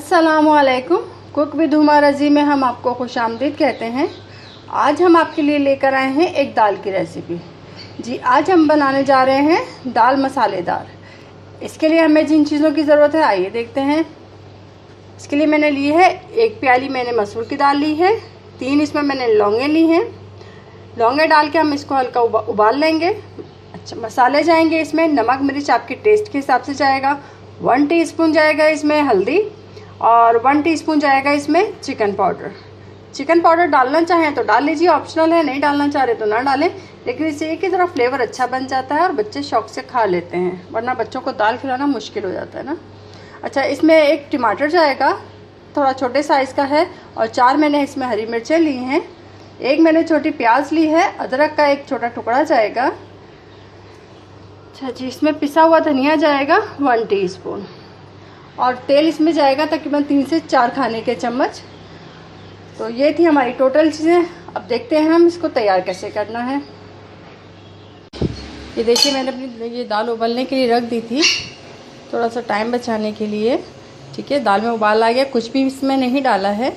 अस्सलामुअलैकुम। Cook with Huma रज़ी में हम आपको खुशामदीद कहते हैं। आज हम आपके लिए लेकर आए हैं एक दाल की रेसिपी। जी, आज हम बनाने जा रहे हैं दाल मसालेदार। इसके लिए हमें जिन चीज़ों की ज़रूरत है आइए देखते हैं। इसके लिए मैंने ली है 1 प्याली मैंने मसूर की दाल ली है। 3 इसमें मैंने लौंगे ली हैं। लौंगे डाल के हम इसको हल्का उबाल लेंगे। अच्छा, मसाले जाएंगे इसमें नमक मिर्च आपके टेस्ट के हिसाब से जाएगा। 1 टीस्पून जाएगा इसमें हल्दी और 1 टीस्पून जाएगा इसमें चिकन पाउडर। चिकन पाउडर डालना चाहें तो डाल लीजिए, ऑप्शनल है, नहीं डालना चाह रहे तो ना डालें, लेकिन इससे एक ही तरह फ्लेवर अच्छा बन जाता है और बच्चे शौक से खा लेते हैं, वरना बच्चों को दाल खिलाना मुश्किल हो जाता है ना। अच्छा, इसमें 1 टमाटर जाएगा, थोड़ा छोटे साइज़ का है, और 4 मैंने इसमें हरी मिर्चें ली हैं। 1 मैंने छोटी प्याज ली है। अदरक का 1 छोटा टुकड़ा जाएगा। अच्छा जी, इसमें पिसा हुआ धनिया जाएगा 1 टीस्पून, और तेल इसमें जाएगा तकरीबन 3 से 4 खाने के चम्मच। तो ये थी हमारी टोटल चीज़ें। अब देखते हैं हम इसको तैयार कैसे करना है। ये देखिए, मैंने अपनी ये दाल उबलने के लिए रख दी थी, थोड़ा सा टाइम बचाने के लिए। ठीक है, दाल में उबाल आ गया, कुछ भी इसमें नहीं डाला है।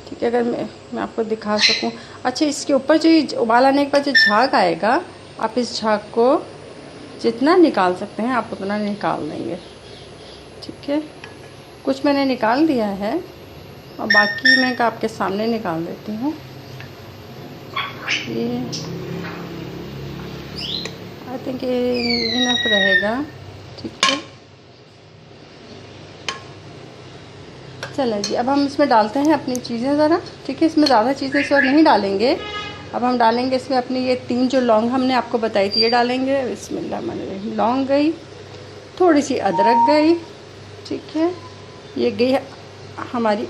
ठीक है, अगर मैं आपको दिखा सकूं। अच्छा, इसके ऊपर जो उबाल आने के बाद जो झाग आएगा, आप इस झाग को जितना निकाल सकते हैं आप उतना निकाल देंगे। ठीक है, कुछ मैंने निकाल दिया है और बाकी मैं आपके सामने निकाल देती हूँ। ये आई थिंक इनफ रहेगा। ठीक है, चलें जी, अब हम इसमें डालते हैं अपनी चीज़ें ज़रा। ठीक है, इसमें ज़्यादा चीज़ें इस बार नहीं डालेंगे। अब हम डालेंगे इसमें अपनी ये 3 जो लौंग हमने आपको बताई थी ये डालेंगे। बिस्मिल्लाह, लौंग गई, थोड़ी सी अदरक गई। ठीक है, ये गई हमारी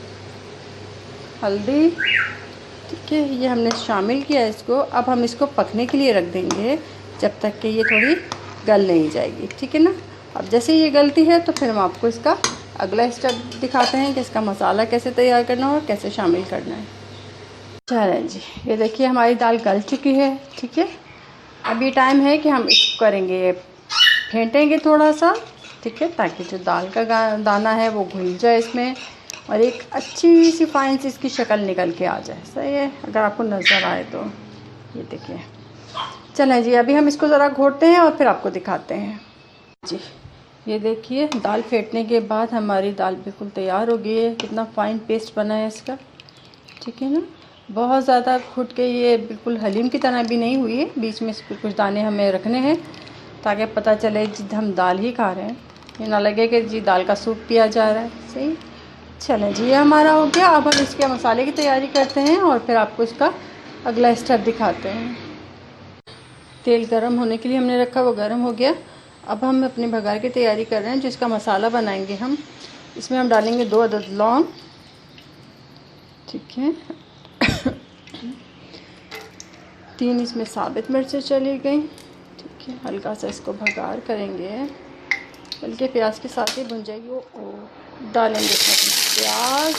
हल्दी। ठीक है, ये हमने शामिल किया इसको। अब हम इसको पकने के लिए रख देंगे जब तक कि ये थोड़ी गल नहीं जाएगी। ठीक है ना। अब जैसे ये गलती है तो फिर हम आपको इसका अगला स्टेप दिखाते हैं कि इसका मसाला कैसे तैयार करना है और कैसे शामिल करना है। चलें जी, ये देखिए हमारी दाल गल चुकी है। ठीक है, अब ये टाइम है कि हम इसको करेंगे, फेंटेंगे थोड़ा सा। ठीक है, ताकि जो दाल का दाना है वो घुल जाए इसमें और एक अच्छी सी फाइन सी इसकी शक्ल निकल के आ जाए। सही है, अगर आपको नज़र आए तो। ये देखिए, चलें जी, अभी हम इसको ज़रा घोटते हैं और फिर आपको दिखाते हैं जी। ये देखिए, दाल फेंटने के बाद हमारी दाल बिल्कुल तैयार हो गई है। कितना फ़ाइन पेस्ट बना है इसका। ठीक है ना, बहुत ज़्यादा घुट के ये बिल्कुल हलीम की तरह भी नहीं हुई है। बीच में इसको कुछ दाने हमें रखने हैं ताकि पता चले जी हम दाल ही खा रहे हैं, ये ना लगे कि जी दाल का सूप पिया जा रहा है। सही, चलें जी, ये हमारा हो गया। अब हम इसके मसाले की तैयारी करते हैं और फिर आपको इसका अगला स्टेप दिखाते हैं। तेल गरम होने के लिए हमने रखा, वो गरम हो गया। अब हम अपने बघार की तैयारी कर रहे हैं। जो इसका मसाला बनाएंगे हम, इसमें हम डालेंगे 2 अदद लौंग। ठीक है, 3 इसमें साबित मिर्चें चली गई। ठीक है, हल्का सा इसको भगार करेंगे, बल्कि प्याज के साथ ही भुन जाएगी वो। डालेंगे इसमें प्याज।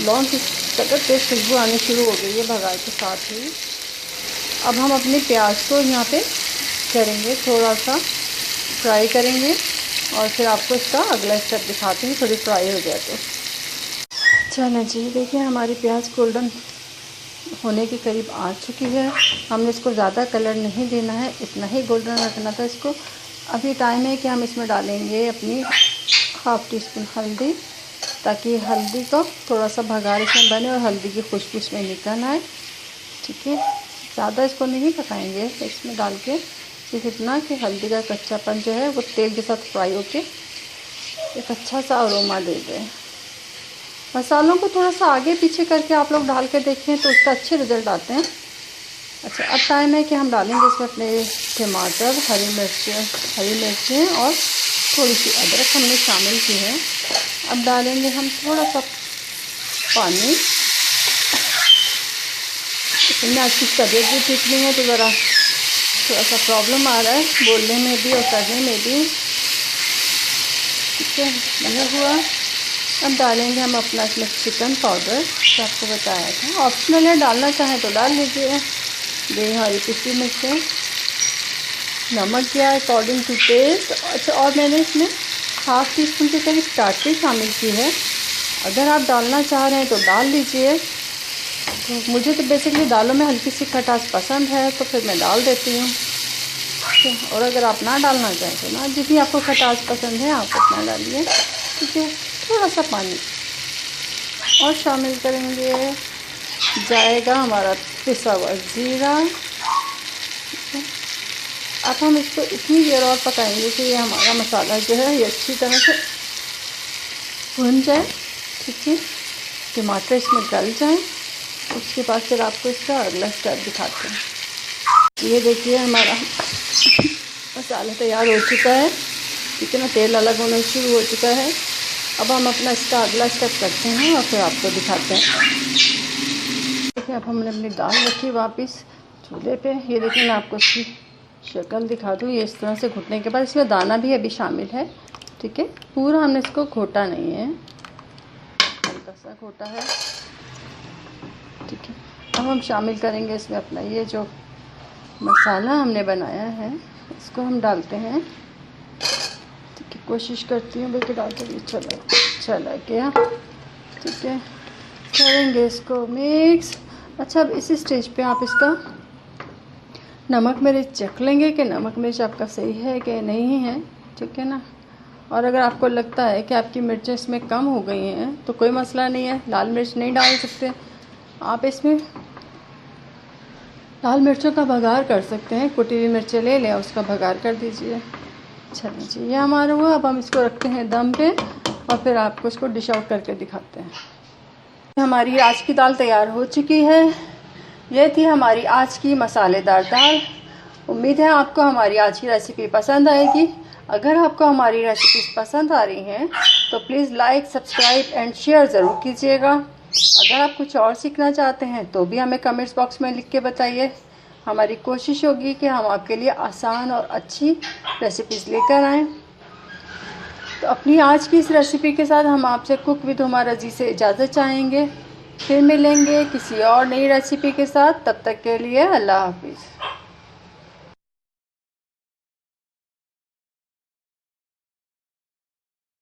लौंग की कदर तेज खुशबू आनी शुरू हो गई है भगार के साथ ही। अब हम अपने प्याज को यहाँ पे करेंगे, थोड़ा सा फ्राई करेंगे और फिर आपको इसका अगला स्टेप दिखाते हैं थोड़ी फ्राई हो जाए तो। चलें जी, देखिए हमारी प्याज गोल्डन होने के करीब आ चुकी है। हमने इसको ज़्यादा कलर नहीं देना है, इतना ही गोल्डन रखना था इसको। अभी टाइम है कि हम इसमें डालेंगे अपनी 1/2 टीस्पून हल्दी, ताकि हल्दी को थोड़ा सा भगार इसमें बने और हल्दी की खुशबू इसमें निकल आए। ठीक है, ज़्यादा इसको नहीं पकाएंगे इसमें डाल के, सिर्फ इतना कि हल्दी का कच्चापन जो है वो तेल के साथ फ्राई होके एक अच्छा सा अरोमा दे दे। मसालों को थोड़ा सा आगे पीछे करके आप लोग डाल के देखें तो उसका अच्छे रिज़ल्ट आते हैं। अच्छा, अब टाइम है कि हम डालेंगे इसमें अपने टमाटर, हरी मिर्चें और थोड़ी सी अदरक हमने शामिल की है। अब डालेंगे हम थोड़ा सा पानी। इतनी अच्छी तबीयत भी ठीक नहीं है तो ज़रा थोड़ा सा प्रॉब्लम आ रहा है बोलने में भी और करने में भी। ठीक है, बना हुआ। अब डालेंगे हम अपना इसमें चिकन पाउडर, जो आपको बताया था, ऑप्शनल है, डालना चाहें तो डाल लीजिए। ये हरी पिसी मिर्चें, नमक दिया अकॉर्डिंग टू टेस्ट। अच्छा, और मैंने इसमें हाफ़ टी स्पून के करीब टाटरी शामिल की है। अगर आप डालना चाह रहे हैं तो डाल लीजिए। तो मुझे तो बेसिकली दालों में हल्की सी खटास पसंद है, तो फिर मैं डाल देती हूँ। और अगर आप ना डालना चाहें तो ना, जितनी आपको खटास पसंद है आप उतना डालिए। ठीक है, थोड़ा सा पानी और शामिल करेंगे, जाएगा हमारा पिसा हुआ ज़ीरा। अब हम इसको इतनी देर और पकाएंगे कि ये हमारा मसाला जो है ये अच्छी तरह से भुन जाए। ठीक है, टमाटर इसमें गल जाए। उसके बाद फिर आपको इसका अगला स्टेप दिखाते हैं। ये देखिए हमारा मसाला तैयार हो चुका है। ठीक है ना, तेल अलग होना शुरू हो चुका है। अब हम अपना इसका अगला स्टेप करते हैं और फिर आपको दिखाते हैं। देखिए, अब हमने अपनी दाल रखी वापस चूल्हे पे। ये देखिए, मैं आपको इसकी शक्ल दिखा दूँ। ये इस तरह से घुटने के बाद इसमें दाना भी अभी शामिल है। ठीक है, पूरा हमने इसको घोटा नहीं है, हल्का सा घोटा है। ठीक है, अब हम शामिल करेंगे इसमें अपना ये जो मसाला हमने बनाया है, इसको हम डालते हैं। ठीक है, कोशिश करती हूँ बल्कि डालते हुए चला गया। ठीक है, करेंगे इसको मिक्स। अच्छा, अब इस स्टेज पे आप इसका नमक मिर्च चख लेंगे कि नमक मिर्च आपका सही है कि नहीं है। ठीक है ना, और अगर आपको लगता है कि आपकी मिर्चें इसमें कम हो गई हैं तो कोई मसला नहीं है, लाल मिर्च नहीं डाल सकते आप। इसमें लाल मिर्चों का भगार कर सकते हैं, कुटी हुई मिर्चें ले लें, उसका भगार कर दीजिए। चलिए जी, ये हमारा हुआ। अब हम इसको रखते हैं दम पे और फिर आपको इसको डिश आउट करके दिखाते हैं। हमारी आज की दाल तैयार हो चुकी है। ये थी हमारी आज की मसालेदार दाल। उम्मीद है आपको हमारी आज की रेसिपी पसंद आएगी। अगर आपको हमारी रेसिपीज़ पसंद आ रही हैं तो please like, subscribe and share ज़रूर कीजिएगा। अगर आप कुछ और सीखना चाहते हैं तो भी हमें कमेंट्स बॉक्स में लिख के बताइए। हमारी कोशिश होगी कि हम आपके लिए आसान और अच्छी रेसिपीज़ लेकर आएँ। तो अपनी आज की इस रेसिपी के साथ हम आपसे कुक विद हुमा रज़ी से इजाज़त चाहेंगे। फिर मिलेंगे किसी और नई रेसिपी के साथ। तब तक के लिए अल्लाह हाफिज़।